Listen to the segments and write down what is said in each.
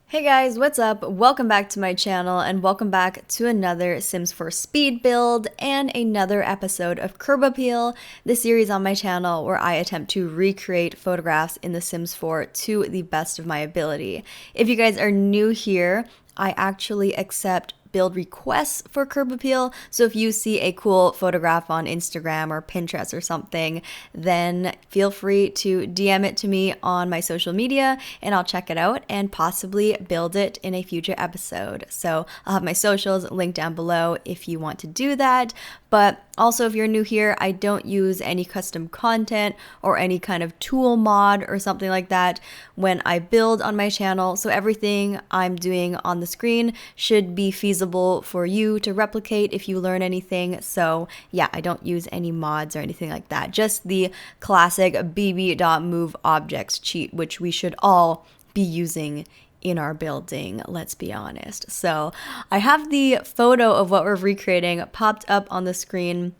Hey guys, what's up? Welcome back to my channel and welcome back to another Sims 4 speed build and another episode of Curb Appeal, the series on my channel where I attempt to recreate photographs in The Sims 4 to the best of my ability. If you guys are new here, I actually accept build requests for Curb Appeal. So if you see a cool photograph on Instagram or Pinterest or something, then feel free to DM it to me on my social media and I'll check it out and possibly build it in a future episode. So I'll have my socials linked down below if you want to do that. But also, if you're new here, I don't use any custom content or any kind of tool mod or something like that when I build on my channel. So everything I'm doing on the screen should be feasible for you to replicate if you learn anything. So yeah, I don't use any mods or anything like that. Just the classic bb.move objects cheat, which we should all be using in our building, let's be honest. So I have the photo of what we're recreating popped up on the screen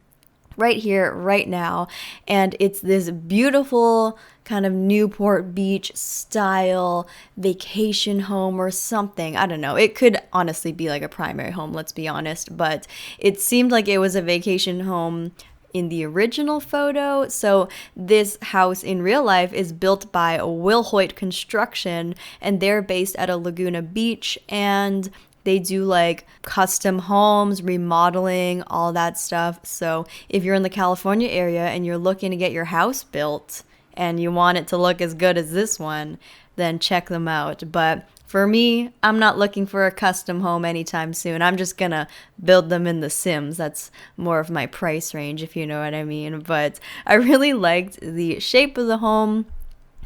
right here, right now, and it's this beautiful kind of Newport Beach style vacation home or something. I don't know. It could honestly be like a primary home, let's be honest, but it seemed like it was a vacation home in the original photo. So this house in real life is built by Will Hoyt Construction, and they're based at a Laguna Beach, and they do like custom homes, remodeling, all that stuff. So if you're in the California area and you're looking to get your house built and you want it to look as good as this one, then check them out. But for me, I'm not looking for a custom home anytime soon. I'm just gonna build them in The Sims. That's more of my price range, if you know what I mean. But I really liked the shape of the home.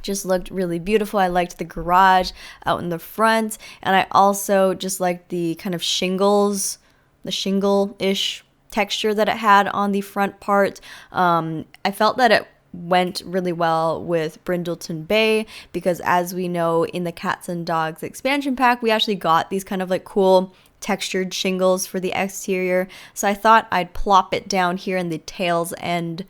Just looked really beautiful. I liked the garage out in the front. And I also just liked the kind of shingles, the shingle-ish texture that it had on the front part. I felt that it went really well with Brindleton Bay because, as we know, in the Cats and Dogs expansion pack, we actually got these kind of like cool textured shingles for the exterior. So I thought I'd plop it down here in the tails end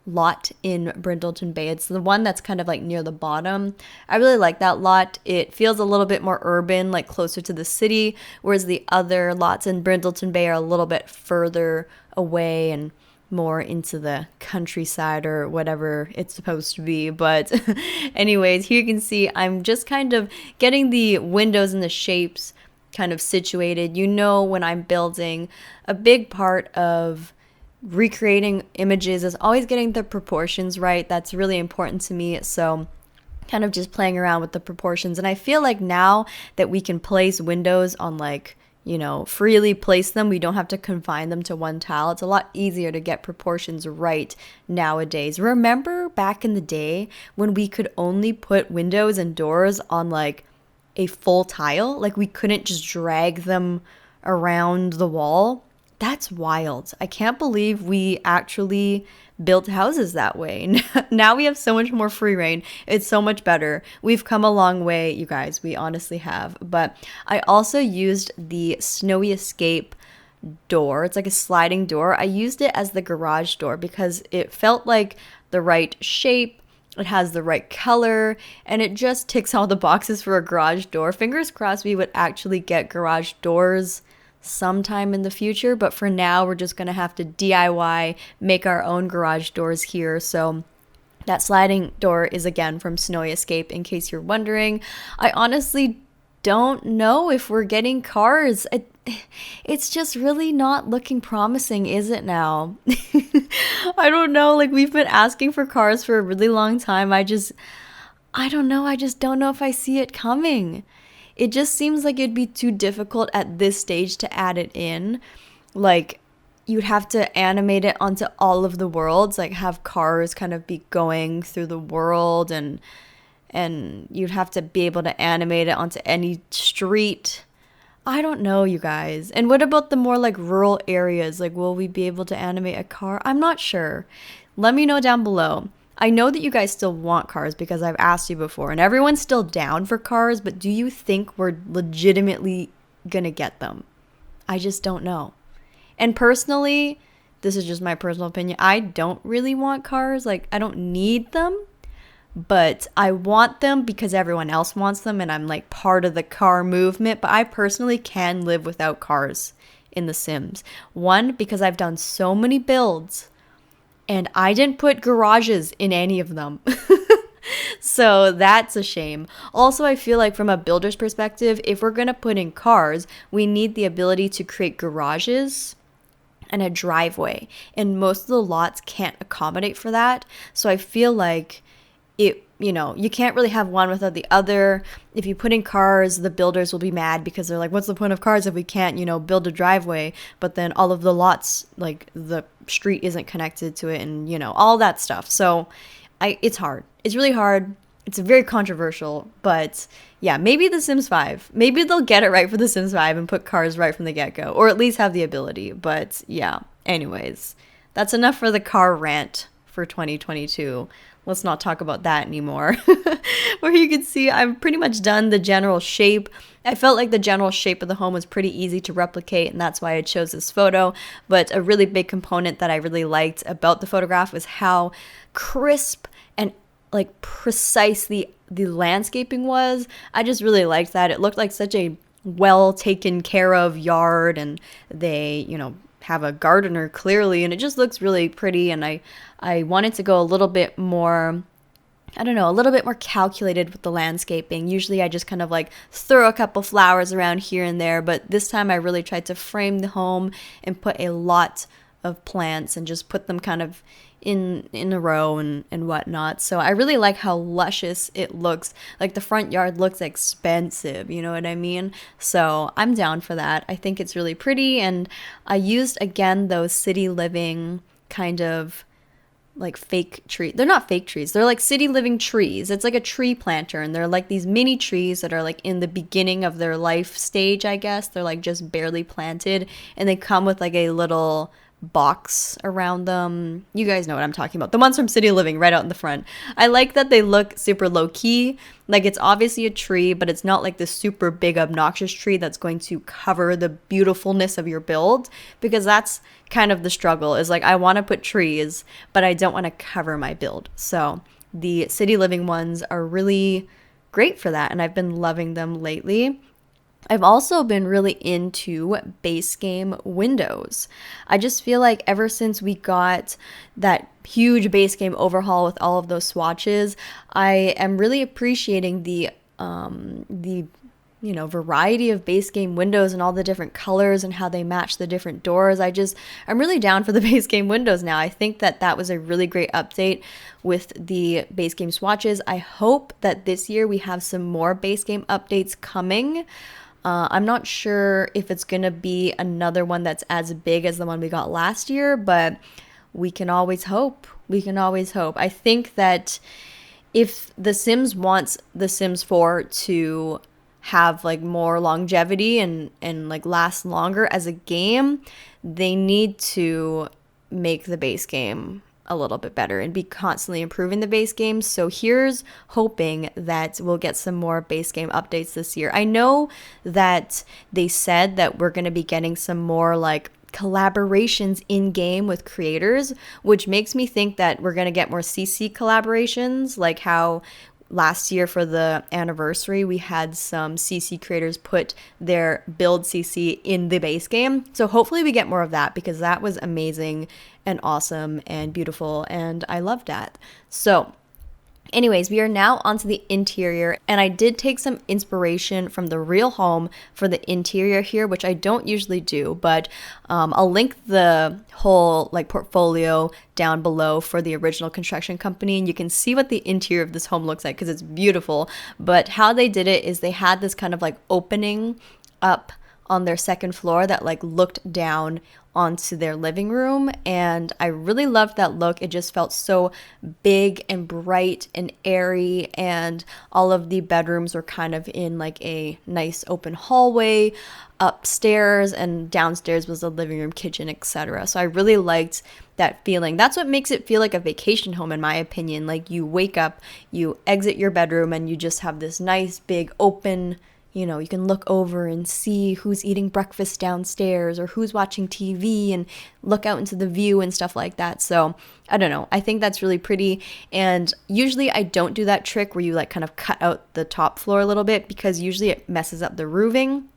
lot in Brindleton Bay. It's the one that's kind of like near the bottom. I really like that lot. It feels a little bit more urban, like closer to the city, whereas the other lots in Brindleton Bay are a little bit further away and more into the countryside or whatever it's supposed to be. But anyways, here you can see I'm just kind of getting the windows and the shapes kind of situated. You know, when I'm building, a big part of recreating images is always getting the proportions right. That's really important to me. So kind of just playing around with the proportions. And I feel like now that we can place windows on, like, you know, freely place them, we don't have to confine them to one tile. It's a lot easier to get proportions right nowadays. Remember back in the day when we could only put windows and doors on like a full tile? Like we couldn't just drag them around the wall? That's wild. I can't believe we actually built houses that way. Now we have so much more free reign. It's so much better. We've come a long way, you guys. We honestly have. But I also used the Snowy Escape door. It's like a sliding door. I used it as the garage door because it felt like the right shape. It has the right color, and it just ticks all the boxes for a garage door. Fingers crossed we would actually get garage doors sometime in the future, but for now we're just gonna have to DIY, make our own garage doors here. So that sliding door is again from Snowy Escape, in case you're wondering. I honestly don't know if we're getting cars. It's just really not looking promising, is it now? I don't know, like we've been asking for cars for a really long time. I don't know, I just don't know if I see it coming. It just seems like it'd be too difficult at this stage to add it in. Like, you'd have to animate it onto all of the worlds, like have cars kind of be going through the world, and you'd have to be able to animate it onto any street. I don't know, you guys. And what about the more like rural areas? Like, will we be able to animate a car? I'm not sure. Let me know down below. I know that you guys still want cars because I've asked you before, and everyone's still down for cars, but do you think we're legitimately gonna get them? I just don't know. And personally, this is just my personal opinion, I don't really want cars. Like, I don't need them, but I want them because everyone else wants them and I'm like part of the car movement. But I personally can live without cars in The Sims. One, because I've done so many builds and I didn't put garages in any of them. So that's a shame. Also, I feel like from a builder's perspective, if we're going to put in cars, we need the ability to create garages and a driveway. And most of the lots can't accommodate for that. So I feel like you can't really have one without the other. If you put in cars, the builders will be mad because they're like, what's the point of cars if we can't, build a driveway? But then all of the lots, like the street isn't connected to it and, all that stuff. So it's hard. It's really hard. It's very controversial, but yeah, maybe The Sims 5. Maybe they'll get it right for The Sims 5 and put cars right from the get-go, or at least have the ability. But yeah, anyways, that's enough for the car rant for 2022. Let's not talk about that anymore. Where you can see I've pretty much done the general shape. I felt like the general shape of the home was pretty easy to replicate, and that's why I chose this photo. But a really big component that I really liked about the photograph was how crisp and like precise the landscaping was. I just really liked that. It looked like such a well taken care of yard, and they, have a gardener clearly, and it just looks really pretty. And I wanted to go a little bit more, a little bit more calculated with the landscaping. Usually I just kind of like throw a couple flowers around here and there, but this time I really tried to frame the home and put a lot of plants and just put them kind of in a row and whatnot. So I really like how luscious it looks. Like the front yard looks expensive, you know what I mean? So I'm down for that. I think it's really pretty, and I used again those city living kind of like fake tree. They're not fake trees. They're like city living trees. It's like a tree planter, and they're like these mini trees that are like in the beginning of their life stage, I guess. They're like just barely planted, and they come with like a little box around them. You guys know what I'm talking about. The ones from City Living right out in the front. I like that they look super low key. Like it's obviously a tree, but it's not like this super big obnoxious tree that's going to cover the beautifulness of your build, because that's kind of the struggle is like I want to put trees, but I don't want to cover my build. So the City Living ones are really great for that, and I've been loving them lately. I've also been really into base game windows. I just feel like ever since we got that huge base game overhaul with all of those swatches, I am really appreciating the variety of base game windows and all the different colors and how they match the different doors. I'm really down for the base game windows now. I think that was a really great update with the base game swatches. I hope that this year we have some more base game updates coming. I'm not sure if it's going to be another one that's as big as the one we got last year, but we can always hope. I think that if The Sims wants The Sims 4 to have like more longevity and like last longer as a game, they need to make the base game a little bit better and be constantly improving the base game. So here's hoping that we'll get some more base game updates this year. I know that they said that we're going to be getting some more like collaborations in game with creators, which makes me think that we're going to get more CC collaborations, like how last year for the anniversary, we had some CC creators put their build CC in the base game. So hopefully we get more of that, because that was amazing and awesome and beautiful, and I loved that. So anyways, we are now onto the interior, and I did take some inspiration from the real home for the interior here, which I don't usually do, but I'll link the whole like portfolio down below for the original construction company, and you can see what the interior of this home looks like because it's beautiful. But how they did it is they had this kind of like opening up on their second floor that like looked down onto their living room, and I really loved that look. It just felt so big and bright and airy, and all of the bedrooms were kind of in like a nice open hallway upstairs, and downstairs was the living room, kitchen, etc. So I really liked that feeling. That's what makes it feel like a vacation home, in my opinion. Like you wake up, you exit your bedroom, and you just have this nice big open you can look over and see who's eating breakfast downstairs or who's watching TV and look out into the view and stuff like that. So I don't know. I think that's really pretty. And usually I don't do that trick where you like kind of cut out the top floor a little bit, because usually it messes up the roofing.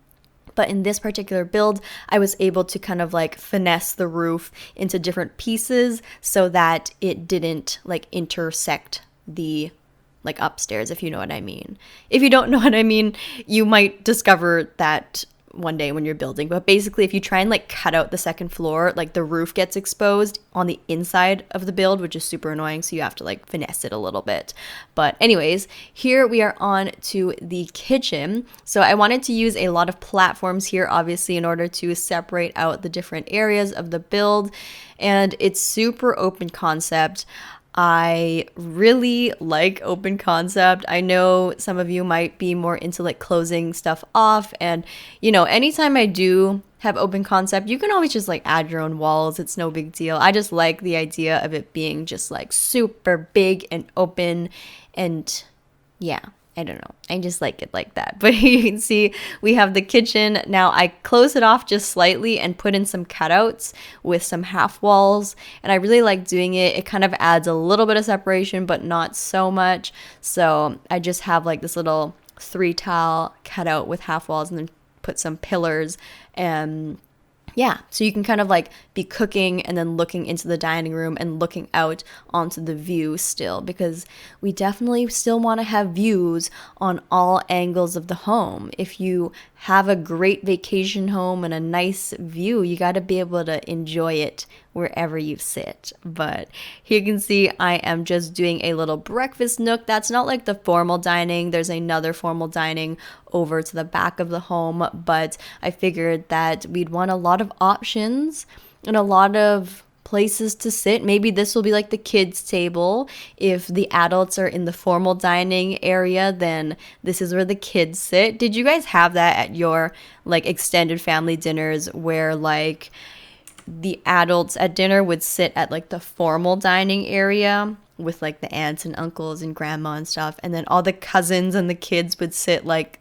But in this particular build, I was able to kind of like finesse the roof into different pieces so that it didn't like intersect the like upstairs, if you know what I mean. If you don't know what I mean, you might discover that one day when you're building. But basically, if you try and like cut out the second floor, like the roof gets exposed on the inside of the build, which is super annoying. So you have to like finesse it a little bit. But anyways, here we are on to the kitchen. So I wanted to use a lot of platforms here, obviously, in order to separate out the different areas of the build. And it's super open concept. I really like open concept. I know some of you might be more into like closing stuff off, and anytime I do have open concept, you can always just like add your own walls. It's no big deal. I just like the idea of it being just like super big and open, and yeah, I don't know. I just like it like that. But you can see we have the kitchen. Now I close it off just slightly and put in some cutouts with some half walls. And I really like doing it. It kind of adds a little bit of separation, but not so much. So I just have like this little 3-tile cutout with half walls, and then put some pillars, and yeah, so you can kind of like be cooking and then looking into the dining room and looking out onto the view still, because we definitely still want to have views on all angles of the home. If you have a great vacation home and a nice view, you got to be able to enjoy it wherever you sit. But here you can see I am just doing a little breakfast nook. That's not like the formal dining. There's another formal dining over to the back of the home, but I figured that we'd want a lot of options and a lot of places to sit. Maybe this will be like the kids table. If the adults are in the formal dining area, then this is where the kids sit. Did you guys have that at your like extended family dinners, where like the adults at dinner would sit at like the formal dining area with like the aunts and uncles and grandma and stuff, and then all the cousins and the kids would sit like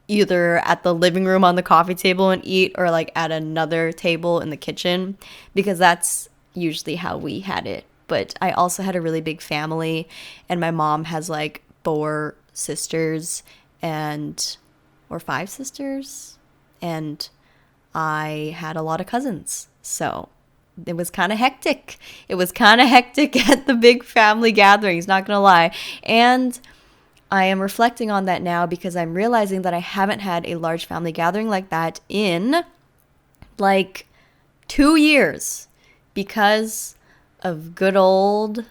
either at the living room on the coffee table and eat, or like at another table in the kitchen, because that's usually how we had it. But I also had a really big family, and my mom has like 4 sisters or 5 sisters, and I had a lot of cousins. So it was kind of hectic. It was kind of hectic at the big family gatherings, not gonna lie. And I am reflecting on that now, because I'm realizing that I haven't had a large family gathering like that in like 2 years, because of good old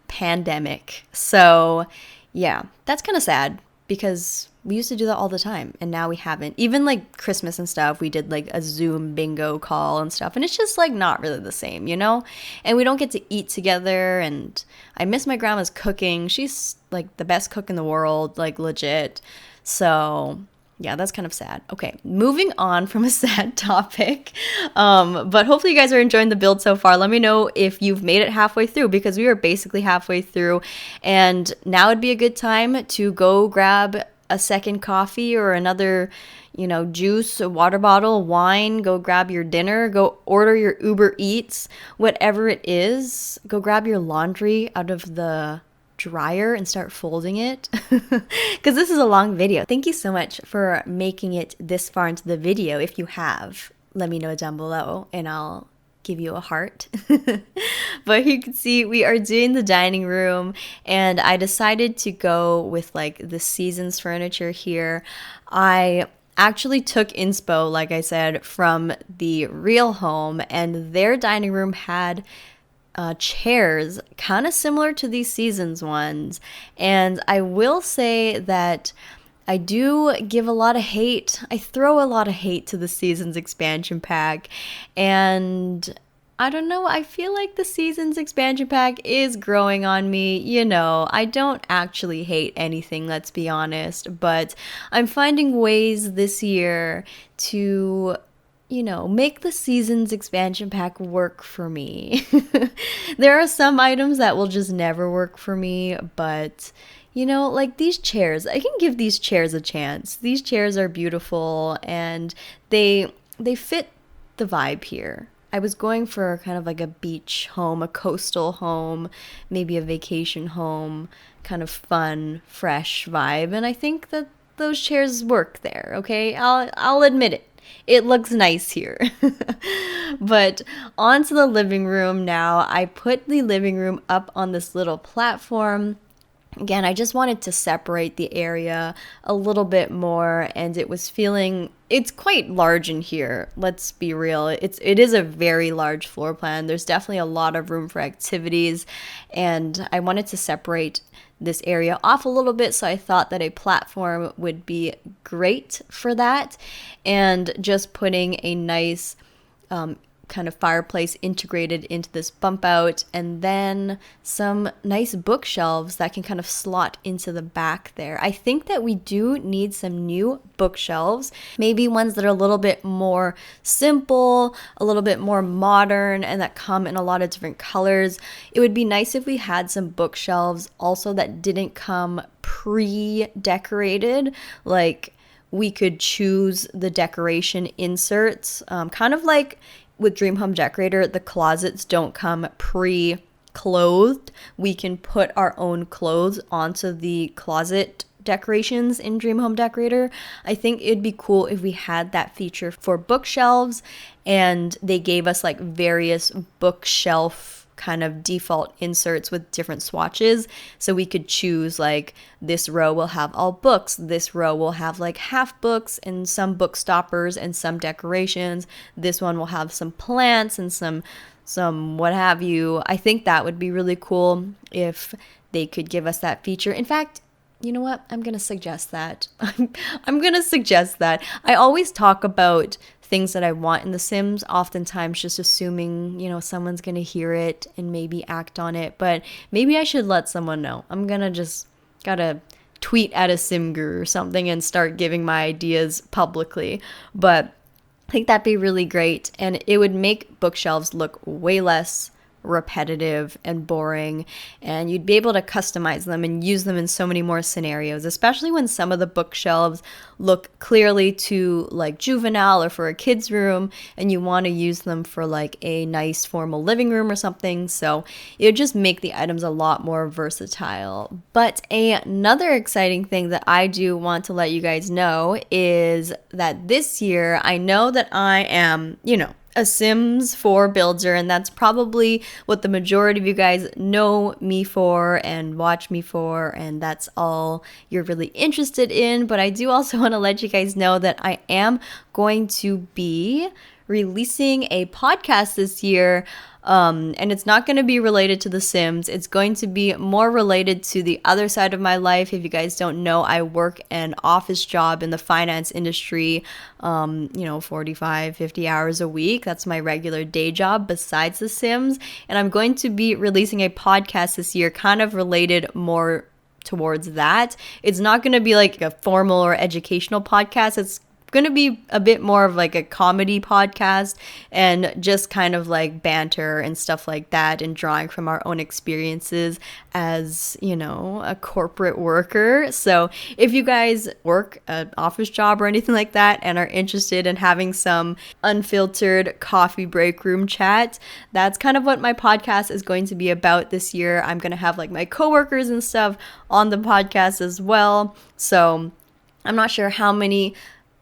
pandemic. So yeah, that's kind of sad, because we used to do that all the time, and now we haven't. Even like Christmas and stuff, we did like a Zoom bingo call and stuff, and it's just like not really the same, and we don't get to eat together. And I miss my grandma's cooking. She's like the best cook in the world, like legit. So yeah, that's kind of sad. Okay, moving on from a sad topic. But hopefully you guys are enjoying the build so far. Let me know if you've made it halfway through, because we are basically halfway through. And now would be a good time to go grab a second coffee or another, juice, a water bottle, wine, go grab your dinner, go order your Uber Eats, whatever it is. Go grab your laundry out of the dryer and start folding it, because this is a long video. Thank you so much for making it this far into the video. If you have, let me know down below and I'll give you a heart. But you can see we are doing the dining room, and I decided to go with like the Seasons furniture here. I actually took inspo, like I said, from the real home, and their dining room had chairs kind of similar to these Seasons ones. And I will say that I do give a lot of hate. I throw a lot of hate to the Seasons expansion pack, and I don't know, I feel like the Seasons expansion pack is growing on me. I don't actually hate anything, let's be honest, but I'm finding ways this year to make the Seasons expansion pack work for me. There are some items that will just never work for me, but like these chairs, I can give these chairs a chance. These chairs are beautiful and they fit the vibe here. I was going for kind of like a beach home, a coastal home, maybe a vacation home, kind of fun, fresh vibe, and I think that those chairs work there, okay? I'll admit it. It looks nice here. But onto the living room now. I put the living room up on this little platform. Again, I just wanted to separate the area a little bit more, and it's quite large in here. Let's be real. It is a very large floor plan. There's definitely a lot of room for activities, and I wanted to separate this area off a little bit, so I thought that a platform would be great for that, and just putting a nice kind of fireplace integrated into this bump out, and then some nice bookshelves that can kind of slot into the back there. I think that we do need some new bookshelves, maybe ones that are a little bit more simple, a little bit more modern, and that come in a lot of different colors. It would be nice if we had some bookshelves also that didn't come pre-decorated, like we could choose the decoration inserts, kind of like with Dream Home Decorator, the closets don't come pre-clothed. We can put our own clothes onto the closet decorations in Dream Home Decorator. I think it'd be cool if we had that feature for bookshelves, and they gave us like various bookshelf kind of default inserts with different swatches, so we could choose like this row will have all books, this row will have like half books and some book stoppers and some decorations, this one will have some plants and some what have you. I think that would be really cool if they could give us that feature. In fact, you know what? I'm going to suggest that. I'm going to suggest that. I always talk about things that I want in The Sims, oftentimes just assuming, someone's going to hear it and maybe act on it. But maybe I should let someone know. I'm going to just gotta tweet at a sim guru or something and start giving my ideas publicly. But I think that'd be really great. And it would make bookshelves look way less repetitive and boring, and you'd be able to customize them and use them in so many more scenarios, especially when some of the bookshelves look clearly too like juvenile or for a kid's room, and you want to use them for like a nice formal living room or something. So it would just make the items a lot more versatile. But another exciting thing that I do want to let you guys know is that this year I know that I am, a Sims 4 builder, and that's probably what the majority of you guys know me for and watch me for, and that's all you're really interested in. But I do also want to let you guys know that I am going to be releasing a podcast this year, and it's not going to be related to The Sims. It's going to be more related to the other side of my life. If you guys don't know, I work an office job in the finance industry, 45, 50 hours a week. That's my regular day job besides The Sims. And I'm going to be releasing a podcast this year kind of related more towards that. It's not going to be like a formal or educational podcast. It's going to be a bit more of like a comedy podcast and just kind of like banter and stuff like that, and drawing from our own experiences as, a corporate worker. So if you guys work an office job or anything like that and are interested in having some unfiltered coffee break room chat, that's kind of what my podcast is going to be about this year. I'm going to have like my coworkers and stuff on the podcast as well. So I'm not sure how many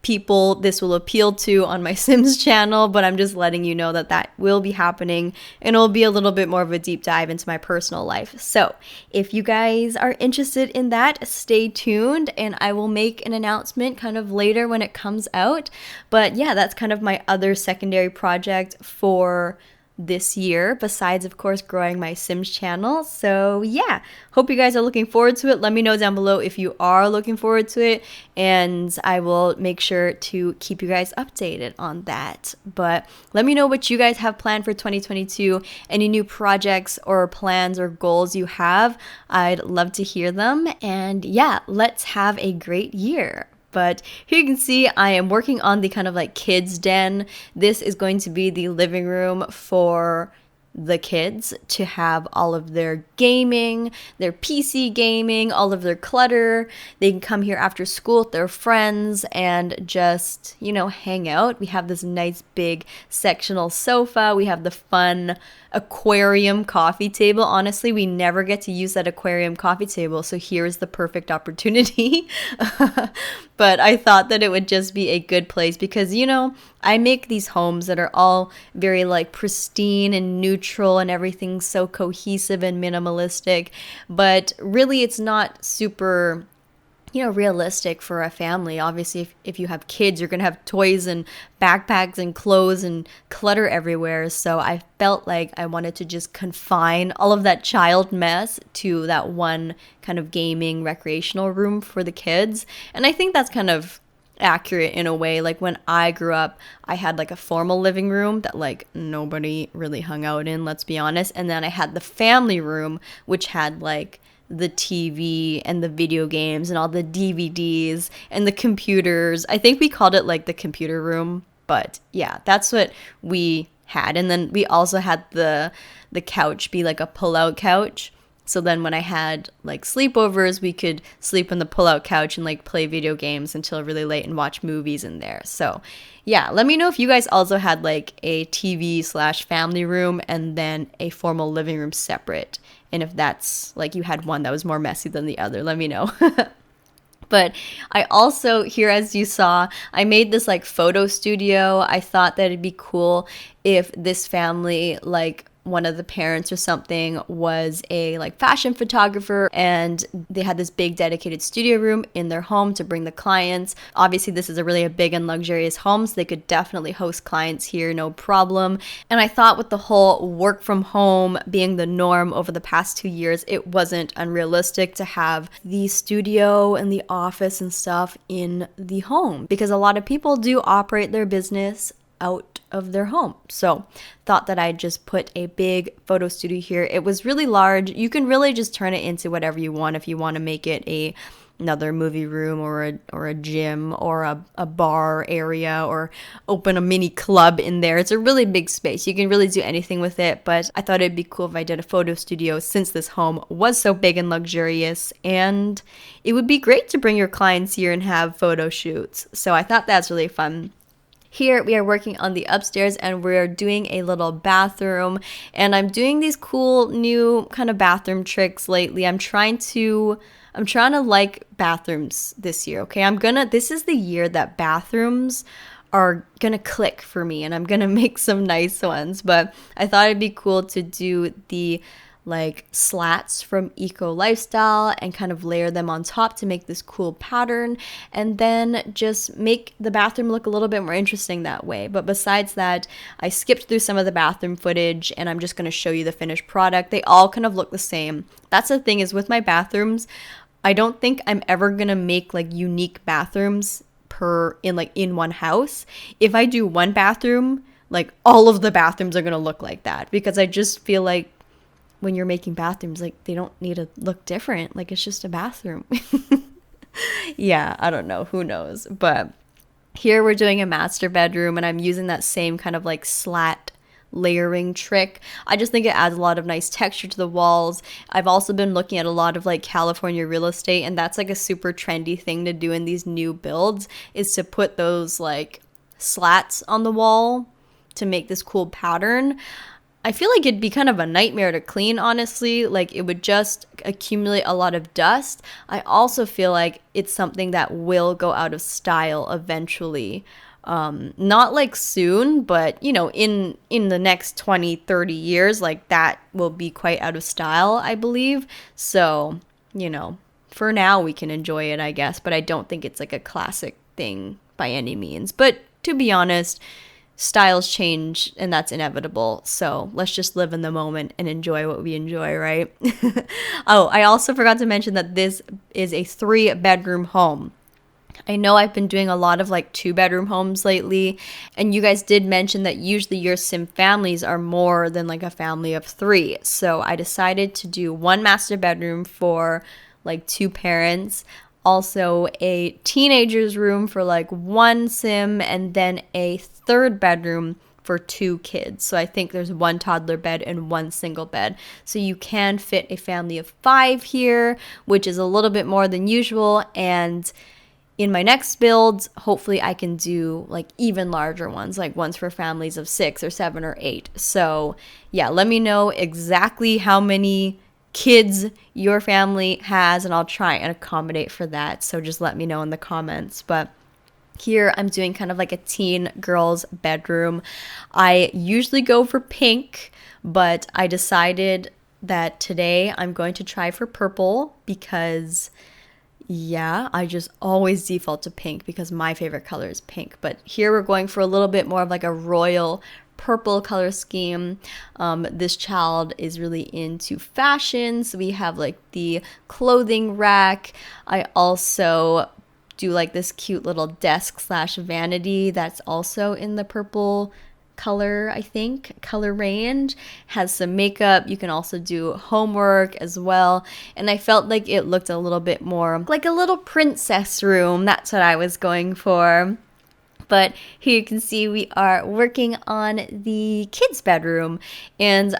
people this will appeal to on my Sims channel, but I'm just letting you know that that will be happening, and it'll be a little bit more of a deep dive into my personal life. So if you guys are interested in that, stay tuned, and I will make an announcement kind of later when it comes out. But yeah, that's kind of my other secondary project for this year, besides of course growing my Sims channel. So yeah, hope you guys are looking forward to it. Let me know down below if you are looking forward to it, and I will make sure to keep you guys updated on that. But let me know what you guys have planned for 2022, any new projects or plans or goals you have. I'd love to hear them, and yeah, let's have a great year. But here you can see I am working on the kind of like kids den. This is going to be the living room for the kids to have all of their gaming, their PC gaming, all of their clutter. They can come here after school with their friends and just, hang out. We have this nice big sectional sofa. We have the fun aquarium coffee table. Honestly, we never get to use that aquarium coffee table, so here's the perfect opportunity. But I thought that it would just be a good place because, I make these homes that are all very like pristine and neutral and everything's so cohesive and minimalistic, but really it's not super realistic for a family. Obviously, if you have kids, you're going to have toys and backpacks and clothes and clutter everywhere. So I felt like I wanted to just confine all of that child mess to that one kind of gaming recreational room for the kids. And I think that's kind of accurate in a way. Like when I grew up, I had like a formal living room that like nobody really hung out in, let's be honest. And then I had the family room, which had like the TV and the video games and all the DVDs and the computers. I think we called it like the computer room, but yeah, that's what we had. And then we also had the couch be like a pull-out couch. So then when I had like sleepovers, we could sleep on the pull-out couch and like play video games until really late and watch movies in there. So yeah, let me know if you guys also had like a TV/family room and then a formal living room separate. And if that's like you had one that was more messy than the other, let me know. But I also, here as you saw, I made this like photo studio. I thought that it'd be cool if this family, like one of the parents or something, was a like fashion photographer and they had this big dedicated studio room in their home to bring the clients. Obviously this is a big and luxurious home, so they could definitely host clients here, no problem. And I thought with the whole work from home being the norm over the past 2 years, it wasn't unrealistic to have the studio and the office and stuff in the home, because a lot of people do operate their business out of their home. So thought that I'd just put a big photo studio here. It was really large. You can really just turn it into whatever you want. If you want to make it another movie room or a gym or a bar area or open a mini club in there. It's a really big space. You can really do anything with it, but I thought it'd be cool if I did a photo studio since this home was so big and luxurious, and it would be great to bring your clients here and have photo shoots. So I thought that's really fun. Here we are working on the upstairs and we're doing a little bathroom, and I'm doing these cool new kind of bathroom tricks lately. I'm trying to like bathrooms this year, okay? This is the year that bathrooms are gonna click for me, and I'm gonna make some nice ones. But I thought it'd be cool to do the like slats from Eco Lifestyle and kind of layer them on top to make this cool pattern, and then just make the bathroom look a little bit more interesting that way. But besides that, I skipped through some of the bathroom footage and I'm just going to show you the finished product. They all kind of look the same. That's the thing, is with my bathrooms, I don't think I'm ever going to make like unique bathrooms in one house. If I do one bathroom, like all of the bathrooms are going to look like that, because I just feel like when you're making bathrooms, like they don't need to look different. Like it's just a bathroom. Yeah, I don't know. Who knows? But here we're doing a master bedroom and I'm using that same kind of like slat layering trick. I just think it adds a lot of nice texture to the walls. I've also been looking at a lot of like California real estate, and that's like a super trendy thing to do in these new builds, is to put those like slats on the wall to make this cool pattern. I feel like it'd be kind of a nightmare to clean, honestly. Like it would just accumulate a lot of dust. I also feel like it's something that will go out of style eventually. Not like soon, but in the next 20-30 years, like that will be quite out of style, I believe. So, for now we can enjoy it, I guess, but I don't think it's like a classic thing by any means. But to be honest, styles change and that's inevitable. So let's just live in the moment and enjoy what we enjoy, right? Oh, I also forgot to mention that this is a 3-bedroom home. I know I've been doing a lot of like 2-bedroom homes lately, and you guys did mention that usually your sim families are more than like a family of 3. So I decided to do 1 master bedroom for like 2 parents, also a teenager's room for like 1 sim, and then a 3rd bedroom for 2 kids. So I think there's 1 toddler bed and 1 single bed. So you can fit a family of 5 here, which is a little bit more than usual. And in my next build, hopefully I can do like even larger ones, like ones for families of 6 or 7 or 8. So yeah, let me know exactly how many kids your family has, and I'll try and accommodate for that. So just let me know in the comments. But here I'm doing kind of like a teen girl's bedroom. I usually go for pink, but I decided that today I'm going to try for purple because, yeah, I just always default to pink because my favorite color is pink. But here we're going for a little bit more of like a royal purple color scheme. This child is really into fashion, so we have like the clothing rack. I also do like this cute little desk slash vanity that's also in the purple color, I think, color range. Has some makeup. You can also do homework as well. And I felt like it looked a little bit more like a little princess room. That's what I was going for. But here you can see we are working on the kids' bedroom, and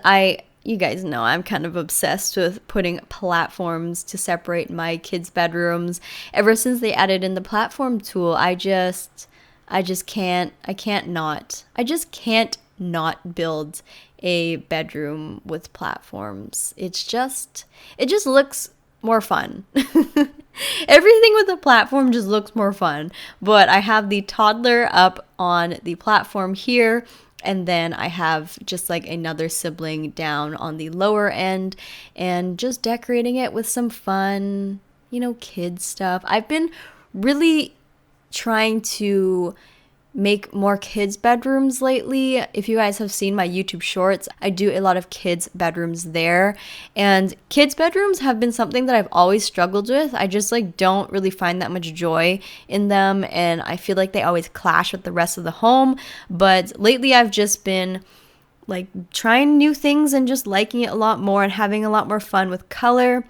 you guys know I'm kind of obsessed with putting platforms to separate my kids' bedrooms. Ever since they added in the platform tool, I just can't not build a bedroom with platforms. It just looks more fun. Everything with the platform just looks more fun. But I have the toddler up on the platform here, and then I have just like another sibling down on the lower end, and just decorating it with some fun, kid stuff. I've been really trying to make more kids' bedrooms lately. If you guys have seen my YouTube shorts, I do a lot of kids' bedrooms there. And kids' bedrooms have been something that I've always struggled with. I just don't really find that much joy in them, and I feel like they always clash with the rest of the home. But lately I've just been trying new things and just liking it a lot more and having a lot more fun with color.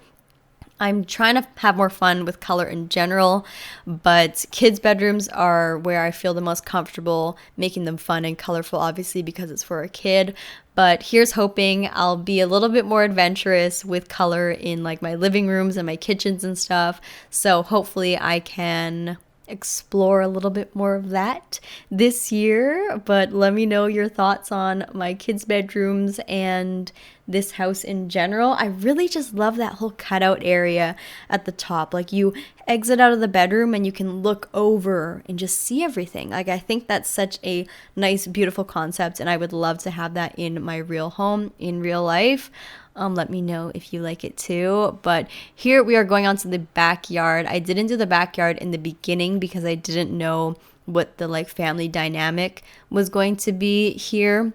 I'm trying to have more fun with color in general, but kids' bedrooms are where I feel the most comfortable making them fun and colorful, obviously, because it's for a kid. But here's hoping I'll be a little bit more adventurous with color in my living rooms and my kitchens and stuff. So hopefully I can explore a little bit more of that this year. But let me know your thoughts on my kids' bedrooms and this house in general. I really just love that whole cutout area at the top. You exit out of the bedroom and you can look over and just see everything. I think that's such a nice, beautiful concept, and I would love to have that in my real home, in real life. Let me know if you like it too. But here we are going on to the backyard. I didn't do the backyard in the beginning because I didn't know what the family dynamic was going to be here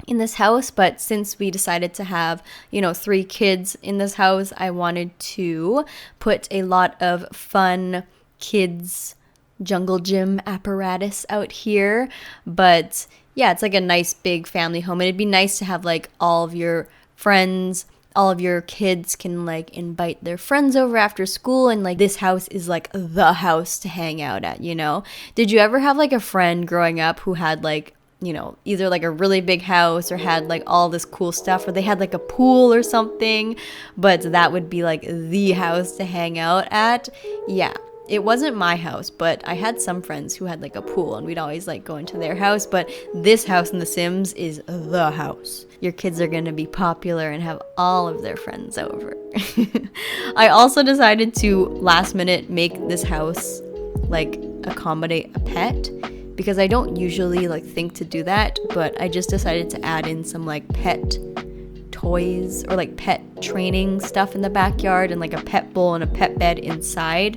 in this house. But since we decided to have 3 kids in this house, I wanted to put a lot of fun kids jungle gym apparatus out here. But yeah, it's a nice big family home, and it'd be nice to have all of your friends, all of your kids can invite their friends over after school, and this house is the house to hang out at. Did you ever have a friend growing up who had either a really big house or had all this cool stuff, or they had a pool or something, but that would be the house to hang out at? Yeah. It wasn't my house, but I had some friends who had a pool, and we'd always go into their house. But this house in The Sims is the house. Your kids are going to be popular and have all of their friends over. I also decided to last minute make this house accommodate a pet, because I don't usually think to do that, but I just decided to add in some pet toys or pet training stuff in the backyard, and a pet bowl and a pet bed inside,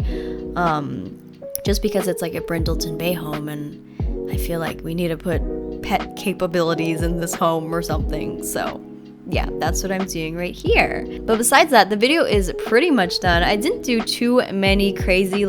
just because it's a Brindleton Bay home, and I feel we need to put pet capabilities in this home or something. So yeah, that's what I'm doing right here. But besides that, the video is pretty much done. I didn't do too many crazy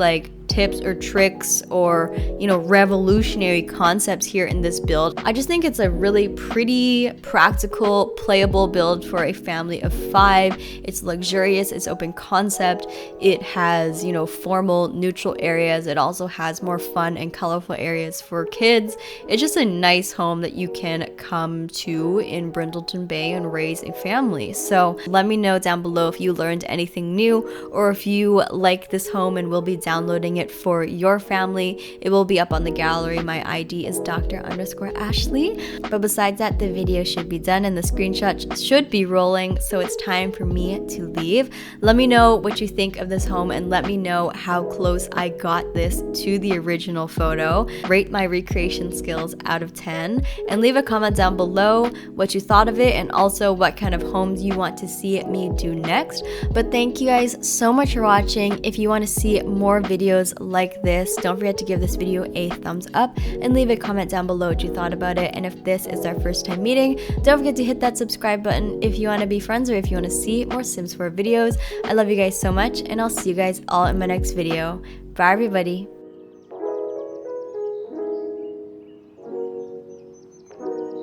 tips or tricks or, you know, revolutionary concepts here in this build. I just think it's a really pretty, practical, playable build for a family of 5. It's luxurious, it's open concept, it has, you know, formal, neutral areas. It also has more fun and colorful areas for kids. It's just a nice home that you can come to in Brindleton Bay and raise a family. So let me know down below if you learned anything new, or if you like this home and will be downloading it for your family. It will be up on the gallery. My ID is Dr_Ashley. But besides that, the video should be done and the screenshot should be rolling, so it's time for me to leave. Let me know what you think of this home and let me know how close I got this to the original photo. Rate my recreation skills out of 10 and leave a comment down below what you thought of it and also what kind of homes you want to see me do next. But thank you guys so much for watching. If you want to see more videos like this, don't forget to give this video a thumbs up and leave a comment down below what you thought about it. And if this is our first time meeting, don't forget to hit that subscribe button if you want to be friends or if you want to see more Sims 4 videos. I love you guys so much, and I'll see you guys all in my next video. Bye everybody.